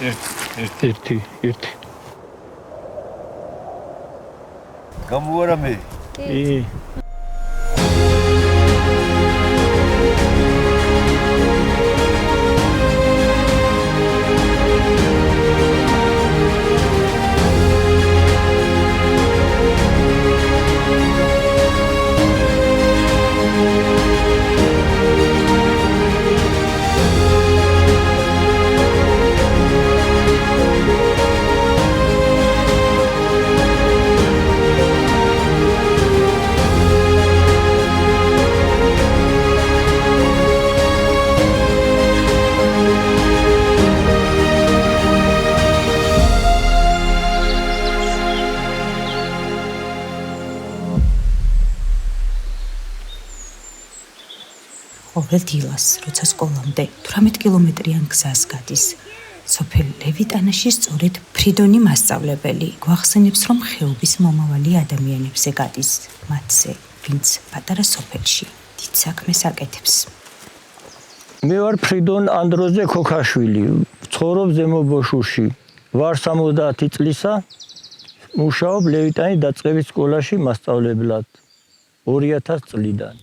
ერთი. გამოუარა მე? კი. ყოველ დილას, როცა სკოლამდე 18 კილომეტრიან გზას გადის, სოფელ ლევიტანაში სწორედ ფრიდონი მასწავლებელი გვახსენებს, რომ ხეობის მომავალი ადამიანებზე გადის, მათზე, ვინც პატარა სოფელში დიდ საქმეს აკეთებს. მე ვარ ფრიდონ ანდროზე ქოქაშვილი, ვცხოვრობ ზემო ბოშურში. ვარ 70 წლისა, მუშაობ ლევიტანის დაწყებით სკოლაში მასწავლებლად 2000 წლიდან.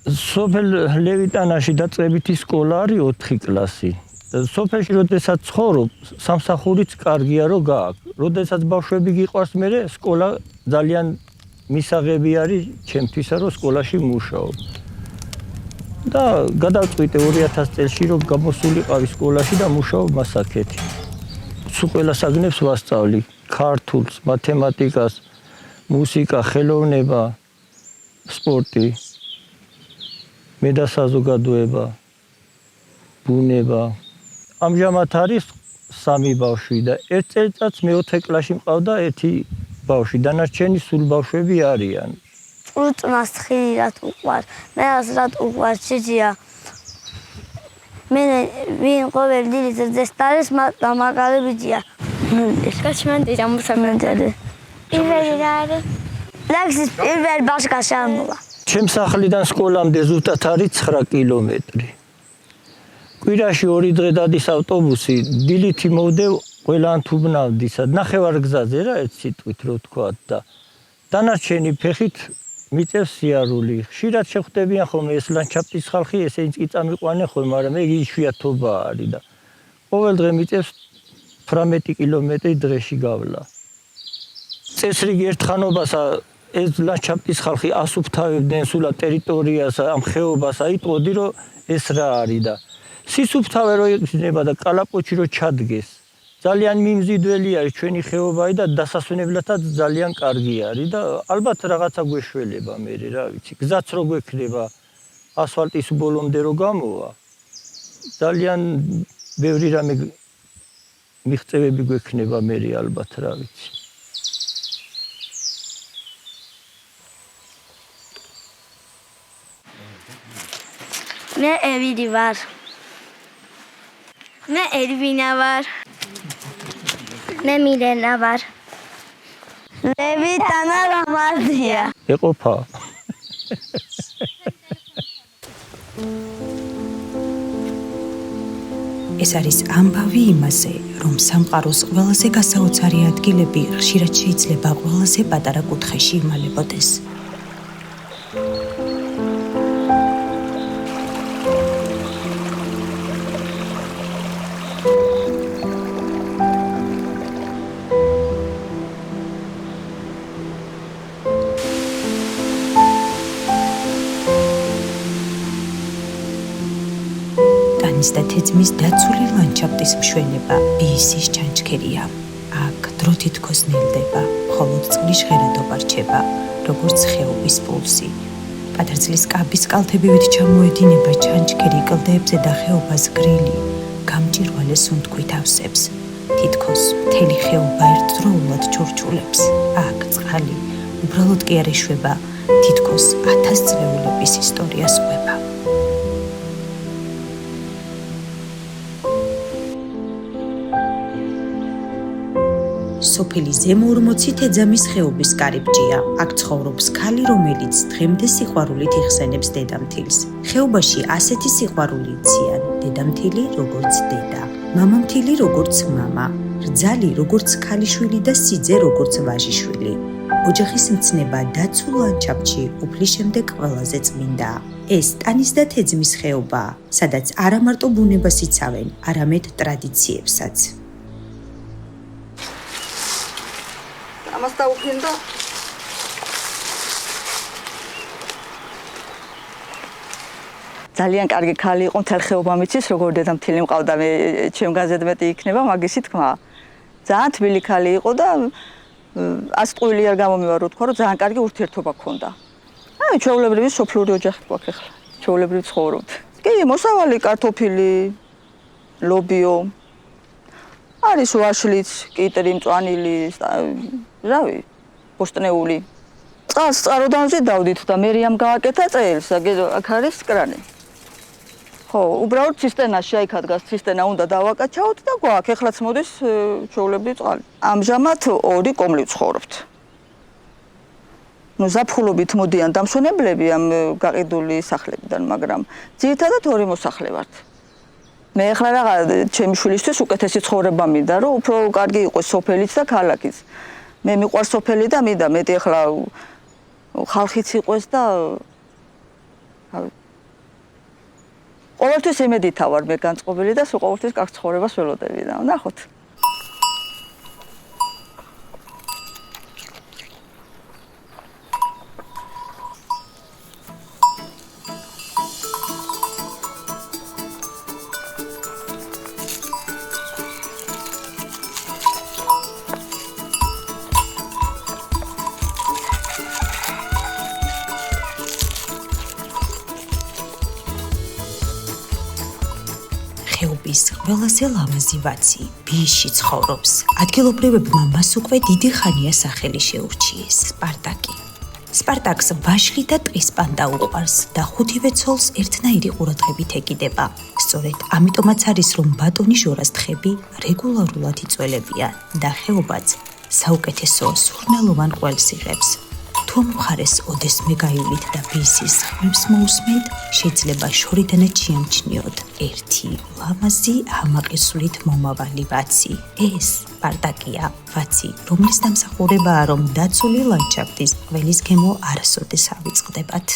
სოფელ ლევიტანაში დაწყებითი სკოლა არის 4 კლასი. სოფელში როდესაც ცხოვრობ, სამსახურიც კარგია რომ გააქვს. როდესაც ბავშვები გიყვარს, მე სკოლა ძალიან მისაღები არის ჩემთვისა, რომ სკოლაში მუშაობ. და გადავწყვიტე 2000 წელს რომ გამოსულიყავი სკოლაში და მუშაობ მასაკეთი. სულ ყველა საგნებს ვასწავლი: ქართულს, მათემატიკას, მუსიკა, ხელოვნება, სპორტი. მე და საზოგადოება, ბუნება. ამჟამად არის 3 ბავშვი და ერთ წელიწადს მე-4 კლასში მყავდა ერთი ბავშვი, დანარჩენი სულ ბავშვები არიან. ურწმას თხილი რათ უყვარ, მე რათ უყვარ ჭიჭია. მე ვინ ყოველ დილის ზესტარის მაგარი ბიჭია. გაჩმენდი ამუსამენდარი. პირველი რა არის? ლექსის პირველ ბაშკაში ამოვა. ჩემ სახლიდან სკოლამდე ზუსტად არის 9 კილომეტრი. კვირაში 2 დღე დადის ავტობუსი, დილით მოვდევ ყველან თუბნავდისა, ნახევარგზაზე რა ერთ სიტყვით რო თქვათ და დანარჩენი ფეხით მიწევს სიარული. ხშირად შეხვდებიან ხოლმე ეს ლანდშაფტის ხალხი, ესეც კი წამიყვანენ ხოლმე, მაგრამ მე იშვიათობა არის და ყოველ დღე მიწევს 18 კილომეტრი დღეში გავლა. წესრიგი ერთხანობას ეს ლანდშაფტის ხალხი ასუფთავებდნენ სულ ტერიტორიას, ამ ხეობას აიტყოდი, რომ ეს რა არის და სისუფთავე რო იქნება და კალაპოჩი რო ჩადგეს. ძალიან მიმზიდველი არის ჩვენი ხეობა და დასასვენებლადაც ძალიან კარგი არის და ალბათ რაღაცა გვეშველება მე რა ვიცი. გზაც რო გვექნება ასფალტის ბოლომდე რო გამოვა. ძალიან ბევრი რამე მიღწევები გვექნება მე ალბათ რა ვიცი. მე ევიდი ვარ. მე ერვინა ვარ. მე მილენა ვარ. ლევიტანა რამაზია. ეყოფა. ეს არის ამბავი იმაზე, რომ სამყაროს ყველაზე გასაოცარი ადგილები ხშირად შეიძლება ყველაზე პატარა კუთხეში იმალებოდეს. და თეძმის დაცული ლანდშაფტის მშვენება ბიისის ჩანჩქერია. აქ დრო თითქოს ნელდება, მხოლოდ წყლის ჟღერადობა რჩება, როგორც ხეობის პულსი. პატარძლის კაბის კალთებივით ჩამოედინება ჩანჩქერი კლდეებზე და ხეობას გრილი, გამჭირვალე სუნთქვით ავსებს. თითქოს მთელი ხეობა ერთდროულად ჩურჩულებს. აქ წყალი უბრალოდ კი არ ეშვება, თითქოს 1000 წლეულების ისტორიას ყვება. სოფელი ზემო 40 თეძამის ხეობის კარიბჭეა. აქ ცხოვრობს ქალი, რომელიც დღემდე სიყვარულით იხსენებს დედამთილს. ხეობაში ასეთი სიყვარული იციან, დედამთილი როგორც დედა. მამამთილი როგორც მამა, რძალი როგორც ქალიშვილი და სიძე როგორც ვაჟიშვილი. ოჯახის მცნება დაცულ ლანდშაფტში უფლის შემდეგ ყველაზე წმინდა. ეს ტანის და თეძმის ხეობა, სადაც არა მარტო ბუნებას იცავენ, არამედ ტრადიციებსაც. ამას დაუფინდა. ძალიან კარგი ქალი იყო, მთელ ხეობა მიცის, როგორ დედამთილი მყავდა, მე ჩემგანზე მეტი იქნება მაგისი თქმა. ძალიან თბილი ქალი იყო და ასწყვილი არ გამომივარო თქვა, რომ ძალიან კარგი ურთიერთობა ჰქონდა. აი, ჩვეულებრივი სოფლური ოჯახი გვაქვს ახლა. ჩვეულებრივი ცხოვრობთ. კი, მოსავალი კარტოფილი, ლობიო. არის ვაშლიც, კიტრი, მწვანილი, რავი, ბოსტნეული. წყალს წყაროდანზე დავდით და მე რიამ გავაკეთა წელს, აქ არის კრანი. ხო, უბრალოდ ცისტერნაში აიქ ადგას ცისტერნა უნდა დავაკაჩავთ და გვაქვს, ეხლაც მოდის ჩვეულებრივი წყალი. ამჟამად 2 კომლი ვცხოვრობთ. ზაფხულობით მოდიან დამსვენებლები ამ გაყიდული სახლებიდან, მაგრამ ძირითადად 2 მოსახლე ვართ. მე ახლა რაღა ჩემი შვილისთვის უკეთესი ცხოვრება მინდა, რომ უფრო კარგი იყოს სოფელიც და ქალაქიც. მე მიყვარს სოფელი და მინდა მეტი ახლა ხალხიც იყოს და ყოველთვის იმედითა ვარ მე განწყობილი და სულ ყოველთვის კარგ ცხოვრებას ველოდები და ნახოთ. ხეობის ყველაზე ლამაზი ვაცი ბიში ცხოვრობს. ადგილობრივებმა მას უკვე დიდი ხანია სახელი შეურჩიეს სპარტაკი. სპარტაკს ვაშლი და ტყის პანდა უყვარს და 5-ვე ცოლს ერთნაირი ყურადღებით ეკიდება. სწორედ ამიტომაც არის რომ ბატონი ჟორას თხები რეგულარულად იწველებიან და ხეობაც საუკეთესო სურნელოვან ყველს იღებს. თუ მხარეს ოდესმე გაივლით და ბისის ხმებს მოусმენთ, შეიძლება შორიდანაც შეამჩნიოთ ერთი ლამაზი ამაყისვლით მომავალი ვაცი. ეს სპარტაკია, ვაცი, რომლის დამსახურებაა რომ დაცული ლანდშაფტის ყველის გემო არასოდეს ავიწყდებათ.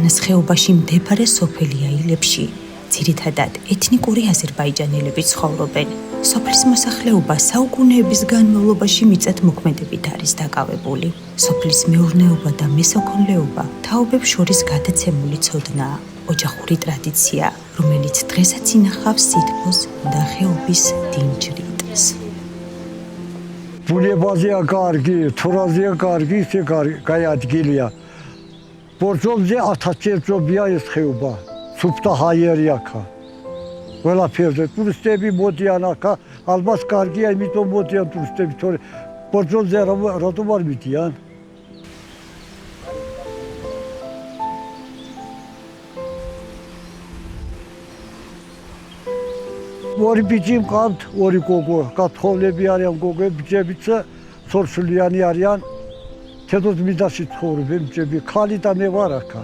ტანას ხეობაში მდებარე სოფელი აილებში ძირითადად ეთნიკური აზერბაიჯანელები ცხოვრობენ. სოფლის მოსახლეობა საუკუნეების განმავლობაში მიწათმოქმედებით არის დაკავებული. სოფლის მეურნეობა და მესაქონლეობა თაობებს შორის გადაცემული ცოდნაა, ოჯახური ტრადიცია, რომელიც დღესაც ინახავს სითბოს და ხეობის დინჯრიტს. ბუნებაზეა კარგი, თორაზეა კარგი, ისე კაი ადგილია. ბორჯომზე 1000 ჯობია ეს ხეობა. სუფთა ჰაიერი აქა. ყველაფერზე ტურისტები მოდიან აქა, ალბათ კარგია, იმიტომ მოდიან ტურისტები, თორე ბორჯომზე რატომ არ მიდიან? ორი ბიჭი მყავთ, 2 გოგო, გათხოვლები არიან გოგოები, ბიჭებიც სორსულიანი არიან. თედოთ მიდაში ცხოვრობენ ბიჭები, ხალი და მე ვარ აქა.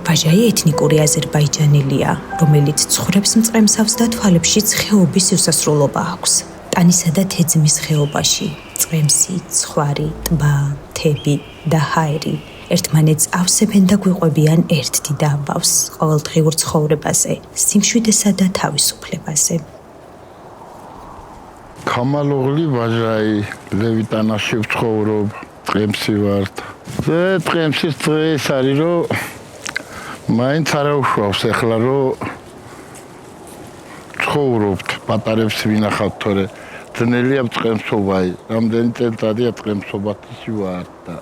ვაჟაი ეთნიკური აზერბაიჯანელია, რომელიც ცხოვრობს მწყემსავს და თვალებშიც ხეობის უსასრულობა აქვს. ტანისა და თეძმის ხეობაში წყემსი, ცხვარი, ტბა, მთები და ჰაერი ერთმანეთს ავსებენ და გვიყვებიან ერთ დიდ ამბავს ყოველდღიურ ცხოვრებაზე, სიმშვიდესა და თავისუფლებაზე. ქამალოღლი ვაჟაი, ლევიტანაში ვცხოვრობ, წყემსი ვართ. წყემსის დღეს არის რომ მაინც არ უშავს ახლა რომ ცხოვრობთ, პატარებს ვინახავთ, თორე ძნელია წყემსობაი, რამდენი წელიწადია წყემსობათში ვარ და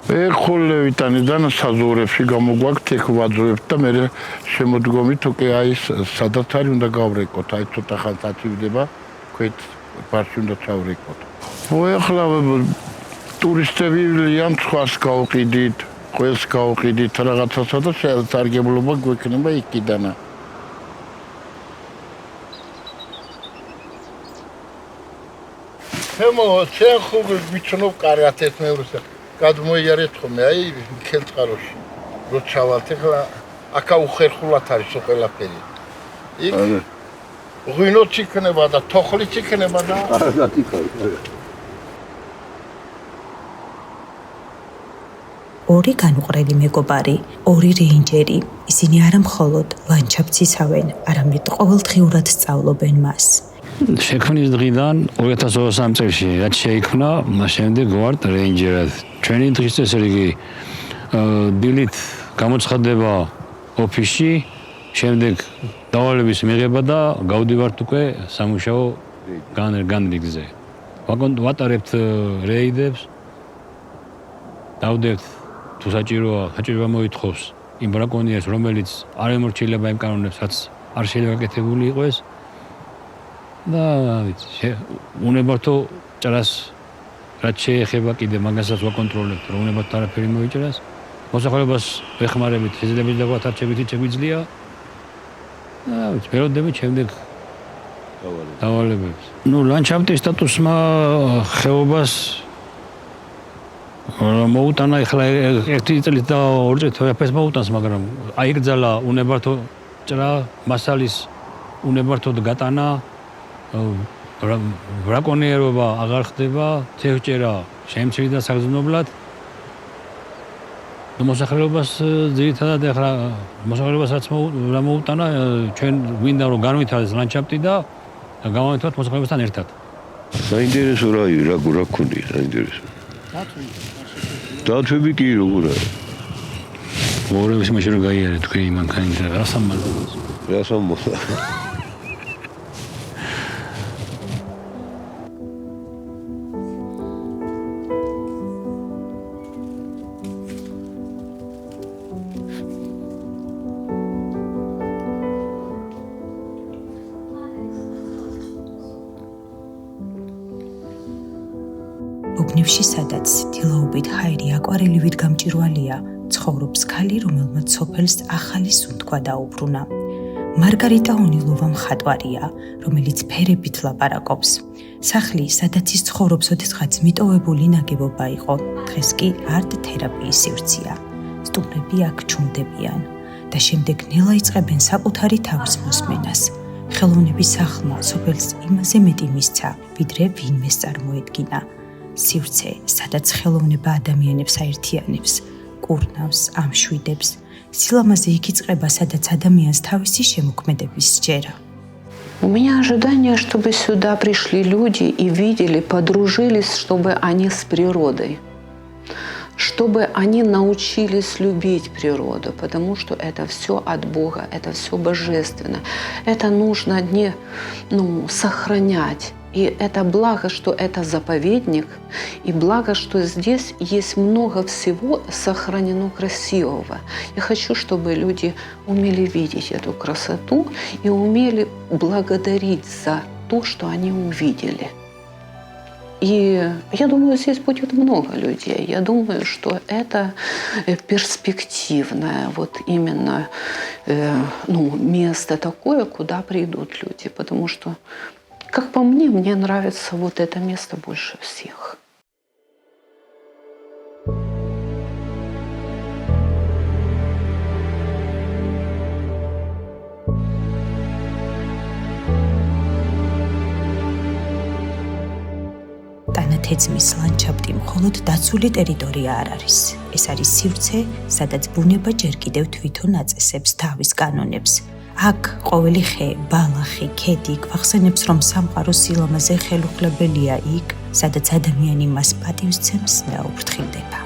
ეხოლევიტანიდან საზღვრებში გამოგვაქვს ეგ ვაძვებს და მე შემოდგომით უკვე აი სადაც არის უნდა გავრეკოთ, აი ცოტა ხანს აწივდება, ქვეთ ბარში უნდა ჩავრეკოთ. ახლა ტურისტები ლიან სხვას გავყიდით, ყველს გავყიდით რაღაცასა და სარგებლობა გვექნება იქიდანა. შენ ხო ვიცნობ კარგად ეს მეორესა გადმოიარეთ ხოლმე აი ხელწყაროში რო ჩავალთ ახლა აქა უხერხულად არის ყველაფერი იქ ღვინოც იქნება და თოხლიც იქნება და კარგად იქნება ორი განუყრელი მეგობარი, ორი რეინჯერი, ისინი არა მხოლოდ ლანდშაფტს იცავენ, არამედ ყოველდღიურად სწავლობენ მას. შექმნის დღიდან 2023 წელს რაც შეიქმნა, შემდეგ ვართ რეინჯერად. ჩვენი დღის წესრიგი დილით გამოცხადება ოფისში, შემდეგ დავალების მიღება და გავდივართ უკვე სამუშაო განრიგზე. ვატარებთ რეიდებს, დავდებთ თუ საჭიროა მოითხოვს იმ ბრაკონიერს, რომელიც არ ემორჩილება იმ კანონებს, რაც არ შეიძლება გაკეთებული იყოს. და უნებართო ჭრას რაც შეეხება კიდე მაგასაც ვაკონტროლებთ, რომ უნებართო არაფერი მოიჭრას. მოსახლეობას ვეხმარებით, შეიძლება დაგვათარჩებით შეგვიძლია. და ვეროდებით შემდეგ დავალებებს. ლანდშაფტის სტატუსმა ხეობას მოუტანა ახლა ერთი წელი და ორი წელი თვეფეს მოუტანს, მაგრამ აიგრძალა უნებართო ჭრა, მასალის უნებართოდ გატანა, ბრაკონიერობა აღარ ხდება, თევზჭერა შემცირდა საგრძნობლად. მოსახლეობას ძირითადად ახლა მოსახლეობასაც რა მოუტანა, ჩვენ გვინდა რომ განვითარდეს ლანდშაფტი და გავანვითაროთ მოსახლეობასთან ერთად. საინტერესო რა გქონია საინტერესო. დათვები კი როგორ არის? მორევის მაშინ რომ გაიარეთ თქვენი მანქანით რა სამმალოს. რა სამმალო. უბნებში სადაც დილაობით ჰაერი აკვარელივით გამჭირვალია, ცხოვრობს ქალი, რომელმაც სოფელს ახალი სუნთქვა დაუბრუნა. მარგარიტა ონილოვა მხატვარია, რომელიც ფერებით ლაპარაკობს. სახლი, სადაც ის ცხოვრობს, ოდესღაც მიტოვებული ნაგებობა იყო. დღეს კი არტ-თერაპიის სივრცეა. სტუმრები აქ ჩუმდებიან და შემდეგ ნელა იწყებენ საკუთარი თავის მოსმენას. ხელოვნების სახლმა სოფელს იმაზე მეტი მისცა, ვიდრე ვინმეს წარმოედგინა. სივრცე, სადაც ხელოვნება ადამიანებს აერთიანებს, კურნავს, ამშვიდებს, სილამაზე იკიწყება, სადაც ადამიანს თავისი შემოქმედების სჯერა. У меня ожидание, чтобы сюда пришли люди и видели, подружились, чтобы они с природой, чтобы они научились любить природу, потому что это все от Бога, это все божественно. Это нужно сохранять. И это благо, что это заповедник, и благо, что здесь есть много всего сохранено красивого. Я хочу, чтобы люди умели видеть эту красоту и умели благодарить за то, что они увидели. И я думаю, здесь будет много людей. Я думаю, что это перспективное именно место такое, куда придут люди, потому что как по мне нравится это место больше всех. ტანათეცმის ლანდშაფტი მხოლოდ დაცული ტერიტორია არ არის. ეს არის სივრცე, სადაც ბუნება ჯერ კიდევ თვითონ აწესებს თავის კანონებს. აქ ყოველი ხე, ბალახი, ქედი გვახსენებს, რომ სამყარო სილამაზე ხელუხლებელია იქ, სადაც ადამიანი მას პატივს ცემს და უფრთხილდება.